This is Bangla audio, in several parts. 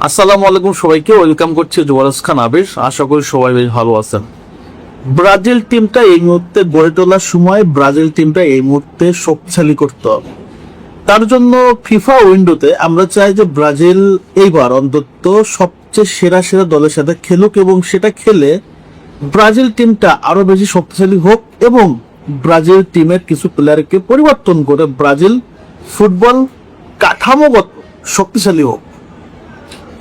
আসসালামু আলাইকুম সবাইকে, ওয়েলকাম করছি যুবরাজ খান আবির। আশা করি সবাই বেশ ভালো আছেন। ব্রাজিল টিমটা এই মুহূর্তে গড়ে তোলার সময় ব্রাজিল টিমটা এই মুহূর্তে শক্তিশালী করতে হবে। তার জন্য ফিফা উইন্ডোতে আমরা চাই যে ব্রাজিল এইবার অন্তত সবচেয়ে সেরা সেরা দলের সাথে খেলুক এবং সেটা খেলে ব্রাজিল টিমটা আরো বেশি শক্তিশালী হোক এবং ব্রাজিল টিমের কিছু প্লেয়ারকে পরিবর্তন করে ব্রাজিল ফুটবল কাঠামোগত শক্তিশালী হোক।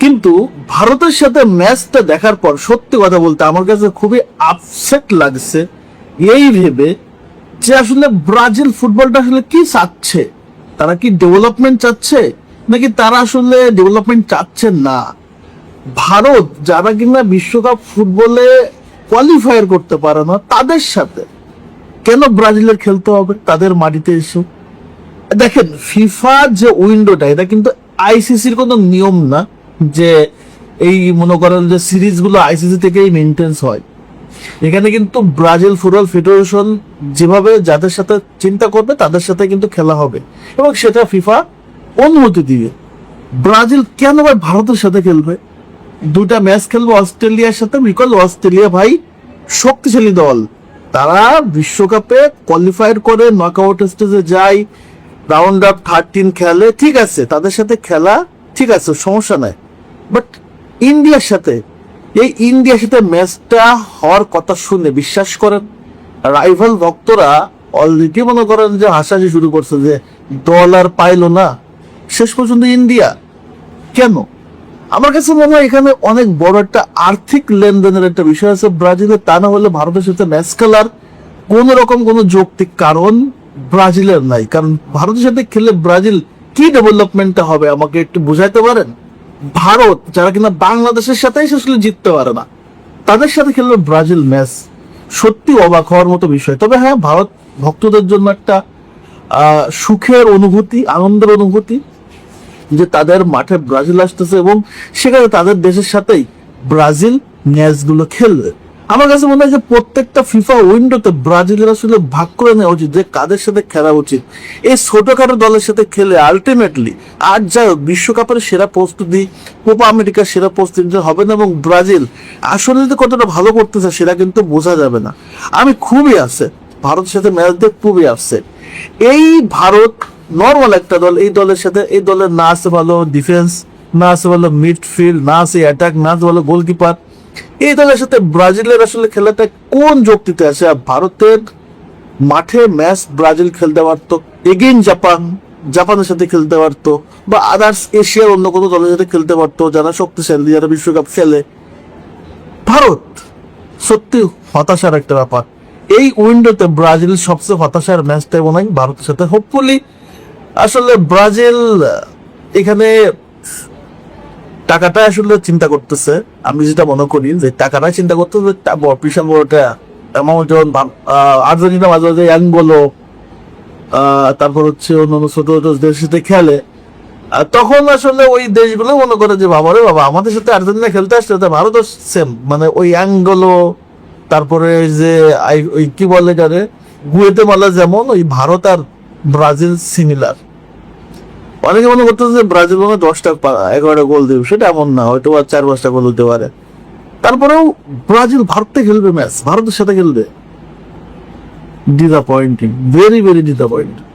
কিন্তু ভারতের সাথে ম্যাচটা দেখার পর সত্যি কথা বলতে আমার কাছে খুবই আপসেট লাগছে এই ভেবে যে আসলে ব্রাজিল ফুটবলটা আসলে কি চাচ্ছে। তারা কি ডেভেলপমেন্ট চাচ্ছে নাকি তারা আসলে ডেভেলপমেন্ট চাচ্ছে না? ভারত যারা কিনা বিশ্বকাপ ফুটবলে কোয়ালিফায়ার করতে পারে না তাদের সাথে কেন ব্রাজিলের খেলতে হবে তাদের মাটিতে এসে? দেখেন, ফিফা যে উইন্ডোটা এটা কিন্তু আইসিসির কোনো নিয়ম না যে এই মনে করেন যে সিরিজ গুলো আইসিসি থেকেই মেনটেন্স হয়। এখানে কিন্তু ব্রাজিল ফুটবল ফেডারেশন যেভাবে যাদের সাথে চিন্তা করবে তাদের সাথে কিন্তু খেলা হবে এবং সেটা ফিফা অনুমতি দিবে। ব্রাজিল কেন ভাই ভারতের সাথে খেলবে? দুটা ম্যাচ খেলবে অস্ট্রেলিয়ার সাথে। বিকজ অস্ট্রেলিয়া ভাই শক্তিশালী দল, তারা বিশ্বকাপে কোয়ালিফায়ার করে নকআউট স্টেজে যায়, রাউন্ড অফ 13 খেলে, ঠিক আছে তাদের সাথে খেলা, ঠিক আছে সমস্যা নাই। বাট ইন্ডিয়ার সাথে ম্যাচটা হওয়ার কথা শুনে বিশ্বাস করেন রাইভাল ভক্তরা অলরেডি মনে করেন যে হাসাহাসি শুরু করছে যে দল আর পাইলো না শেষ পর্যন্ত ইন্ডিয়া। কেন? আমার কাছে মনে হয় এখানে অনেক বড় একটা আর্থিক লেনদেনের একটা বিষয় আছে ব্রাজিলের। তা না হলে ভারতের সাথে ম্যাচ খেলার কোন রকম কোন যৌক্তিক কারণ ব্রাজিলের নাই। কারণ ভারতের সাথে খেলে ব্রাজিল কি ডেভেলপমেন্টটা হবে আমাকে একটু বুঝাইতে পারেন? ভারত যারা কিনা বাংলাদেশের সাথে আসলে জিততে পারে না তাদের সাথে খেলবে ব্রাজিল ম্যাচ, সত্যি অবাক হওয়ার মতো বিষয়। তবে হ্যাঁ, ভারত ভক্তদের জন্য একটা সুখের অনুভূতি, আনন্দের অনুভূতি যে তাদের মাঠে ব্রাজিল আসতেছে এবং সেখানে তাদের দেশের সাথেই ব্রাজিল ম্যাচগুলো খেলবে। আমার কাছে মনে হয় যে প্রত্যেকটা ফিফা উইন্ডোতে ব্রাজিলের আসলে ভাগ করে নেওয়া উচিত যে কাদের সাথে খেলা উচিত। এই ছোটখাটো দলের সাথে খেলে আলটিমেটলি আর যাই হোক বিশ্বকাপের সেরা প্রস্তুতি, কোপা আমেরিকার সেরা প্রস্তুতি হবে না এবং ব্রাজিল আসলে যে কতটা ভালো করতেছে সেটা কিন্তু বোঝা যাবে না। আমি খুবই আসছে ভারতের সাথে ম্যাচ দিয়ে খুবই আসছে। এই ভারত নর্মাল একটা দল, এই দলের সাথে এই দলের না আছে ভালো ডিফেন্স, না আছে ভালো মিডফিল্ড, না আছে অ্যাটাক, না আছে ভালো গোলকিপার। এই দলের সাথে ব্রাজিলের আসলে খেলাটা কোন যুক্তিতে আছে? ভারতের মাঠে ম্যাচ ব্রাজিল খেলতে পারতো, এগেইন জাপানের সাথে খেলতে পারতো বা আদার্স এশিয়ার অন্য কোনো দলের সাথে খেলতে পারতো যারা শক্তিশালী, যারা বিশ্বকাপ খেলে। ভারত সত্যি হতাশার একটা ব্যাপার। এই উইন্ডোতে ব্রাজিল সবচেয়ে হতাশার ম্যাচটাই মনে হয় ভারতের সাথে। হোপফুলি আসলে ব্রাজিল এখানে টাকাটা আসলে চিন্তা করতেছে। আমি যেটা মনে করি যে টাকাটা চিন্তা করতেছে, বিশাল বড় একটা অ্যামাউন্ট। যেমন আর্জেন্টিনা মাঝে মাঝে অ্যাঙ্গোলো, তারপর হচ্ছে অন্যান্য ছোট ছোট দেশের সাথে খেলে, তখন আসলে ওই দেশগুলো মনে করে যে বাবা রে বাবা, আমাদের সাথে আর্জেন্টিনা খেলতে আসছে, ভারতও সেম, মানে ওই অ্যাঙ্গোলো, তারপরে যে ওই কি বলে যারে গুয়েতেমালা, যেমন ওই ভারত আর ব্রাজিল সিমিলার। অনেকে মনে করতেছে যে ব্রাজিল মনে 10টা 11টা গোল দেবে, সেটা এমন না, হয়তো 4-5টা গোল হতে পারে। তারপরেও ব্রাজিল ভারতে খেলবে ম্যাচ, ভারতের সাথে খেলবে। Disappointing, very very disappointing.